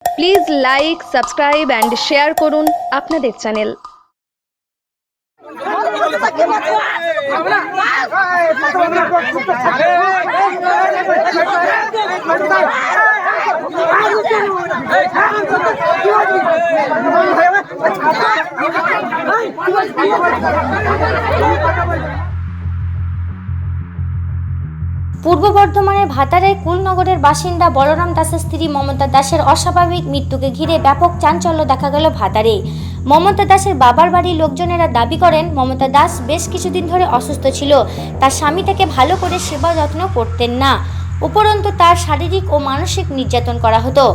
Please like, subscribe and share করুন আপনাদের channel. পূর্ব বর্ধমানের ভাতারের কুলনগরের বাসিন্দা বলরাম দাসের স্ত্রী মমতা দাসের অস্বাভাবিক মৃত্যুকে ঘিরে ব্যাপক চাঞ্চল্য দেখা গেল ভাতারে। মমতা দাসের বাবার বাড়ির লোকজনেরা দাবি করেন মমতা দাস বেশ কিছুদিন ধরে অসুস্থ ছিল, তার স্বামী তাকে ভালো করে সেবা যত্ন করতেন না, উপরন্তু তার শারীরিক ও মানসিক নির্যাতন করা হতো।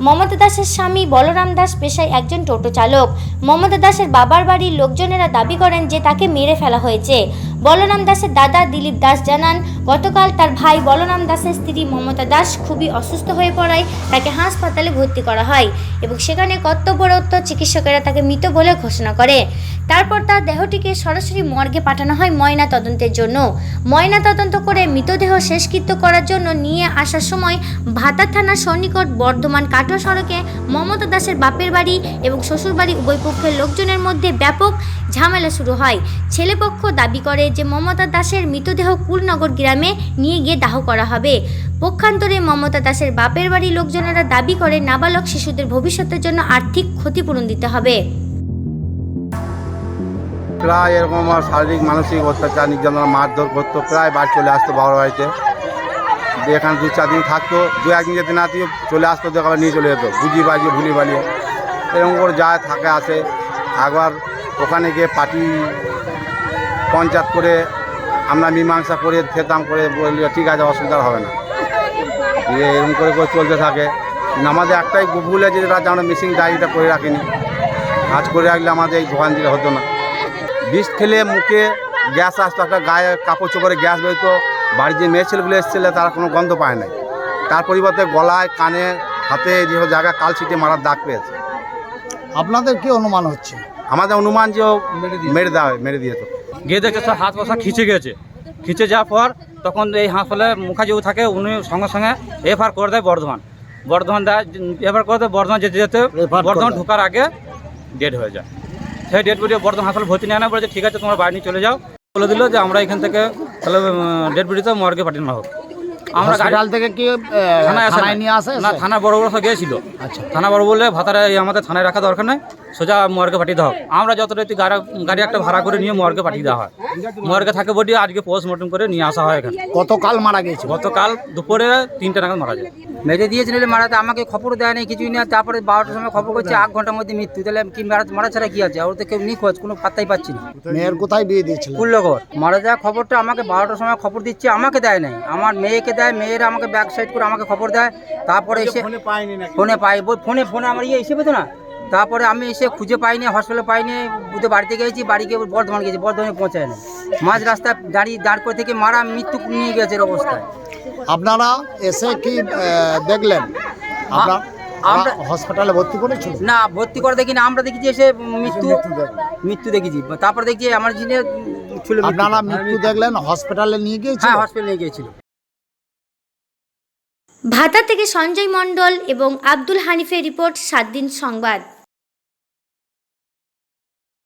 মমতা দাসের স্বামী বলরাম দাস পেশায় একজন টোটো চালক। মমতা দাসের বাবার বাড়ির লোকজনেরা দাবি করেন যে তাকে মেরে ফেলা হয়েছে। বলরাম দাসের দাদা দিলীপ দাস জানান, গতকাল তার ভাই বলরাম দাসের স্ত্রী মমতা দাস খুবই অসুস্থ হয়ে পড়ায় তাকে হাসপাতালে ভর্তি করা হয় এবং সেখানে কর্তব্যরত চিকিৎসকেরা তাকে মৃত বলে ঘোষণা করে। তারপর তার দেহটিকে সরাসরি মর্গে পাঠানো হয় ময়না তদন্তের জন্য। ময়না তদন্ত করে মৃতদেহ শেষকৃত্য করার জন্য নিয়ে আসার সময় ভাতার থানার সন্নিকট বর্ধমান কাটোয়া সড়কে মমতা দাসের বাপের বাড়ি এবং শ্বশুরবাড়ি উভয় পক্ষের লোকজনের মধ্যে ব্যাপক ঝামেলা শুরু হয়। ছেলেপক্ষ দাবি করে যে মমতা দাসের মৃতদেহ কুলনগর গ্রামে নিয়ে গিয়ে দাহ করা হবে। পক্ষান্তরে মমতা দাসের বাপের বাড়ির লোকজনেরা দাবি করে নাবালক শিশুদের ভবিষ্যতের জন্য আর্থিক ক্ষতিপূরণ দিতে হবে। প্রায় এরকম শারীরিক মানসিক অত্যাচার নির্যাতন মারধর করতো, প্রায় বাড়ি চলে আসতো বাবার বাড়িতে। এখানে 2-4 দিন থাকতো, 2-1 দিন যেতে না দিয়ে চলে আসতো, দেখাবার নিয়ে চলে যেত বুঝিয়ে বাজিয়ে ভুলিয়ে বালিয়ে এরকম করে যায় থাকে আসে। একবার ওখানে গিয়ে পার্টি পঞ্চায়েত করে আমরা মীমাংসা করে খেতাম করে বললি ঠিক আছে অসুবিধা হবে না, দিয়ে এরকম করে চলতে থাকে। আমাদের একটাই ভুল আছে যেটা আমরা মিসিং ডায়েরিটা করে রাখিনি, কাজ করে রাখলে আমাদের এই দোকান দিলে হতো না। বিষ খেলে মুখে গ্যাস আসতো, একটা গায়ে কাপড় চোপড়ে গ্যাস বেরোতো। বাড়ির যে মেয়ে ছেলেগুলো এসেছিলো তারা কোনো গন্ধ পায় নাই, তার পরিবর্তে গলায় কানে হাতে যেসব জায়গায় কাল ছিটে মারার দাগ পেয়েছে। আপনাদের কি অনুমান হচ্ছে? আমাদের অনুমান যে ও মেরে দিয়েছে। গিয়ে দেখে সব হাত পয়সা খিচে গেছে, খিচে যাওয়ার পর তখন এই হাসপাতালে মুখাজিও থাকে, উনি সঙ্গে সঙ্গে এফআর করে দেয় বর্ধমান দেয়, এফআর করে দেয় বর্ধমান যেতে যেতে বর্ধমান ঢোকার আগে ডেড হয়ে যায়। সেই ডেড বডি বর্ধমান হাসপাতালে ভর্তি নেয় না, বলে ঠিক আছে তোমরা বাড়ি নিয়ে চলে যাও। বলে দিল যে আমরা এখান থেকে তাহলে ডেড বডিতে মর্গে পাঠানো হোক। আমরা হসপিটাল থেকে কি থানায় নিয়ে আসে? না, থানা বড় বড় সব গিয়েছিল। আচ্ছা, থানা বড় বললে ভাতারে আমাদের থানায় রাখা দরকার নেই, সোজা মর্গে পাঠিয়ে দেওয়া হোক। আমরা যত রাতে গাড়ি একটা ভাড়া করে নিয়ে মর্গে পাঠিয়ে দেওয়া হয়। মর্গে থাকে বডি আজকে পোস্টমর্টম করে নিয়ে আসা হয় এখানে। গতকাল মারা গেছে? গতকাল দুপুরে 3টে নাগাদ মারা যায়। মেরে দিয়েছিল মারাতে, আমাকে খবর দেয় নেই কিছুই না। তারপরে 12টার সময় খবর করছে 8 ঘন্টার মধ্যে মৃত্যু। তাহলে কি মারা ছাড়া কি আছে? ওর তো কেউ নিখোঁজ, কোনো পাত্তাই পাচ্ছি না। মেয়ের কোথায় বিয়ে দিয়েছিল? কুলনগর। মারা যাওয়ার খবরটা আমাকে 12টার সময় খবর দিচ্ছে, আমাকে দেয় নাই, আমার মেয়েকে দেয়। মেয়েরা আমাকে ব্যাক সাইড করে আমাকে খবর দেয়। তারপরে এসে ফোনে পাই, ফোনে আমার এসে পেতো না। তারপরে আমি এসে খুঁজে পাইনি, হসপিটালে পাইনি, বুধে বাড়িতে গেছি, বাড়ি গিয়ে বর্ধমান গেছি, বর্ধমানে পৌঁছায় না। মাঝ রাস্তায় দাঁড় করে থেকে মারা মৃত্যু নিয়ে গেছে অবস্থায়। আপনারা এসে কি দেখলেন? আমরা হসপিটালে ভর্তি করেছিল না, ভর্তি করে দেখি না, আমরা দেখেছি এসে মৃত্যু দেখেছি। তারপরে দেখছি আমার জিনে ছিল। আপনারা মৃত্যু দেখলেন, হসপিটালে নিয়ে গিয়েছিল? হ্যাঁ, হসপিটালে নিয়ে গিয়েছিল। ভাতা থেকে সঞ্জয় মণ্ডল এবং আব্দুল হানিফের রিপোর্ট, 7 দিন সংবাদ।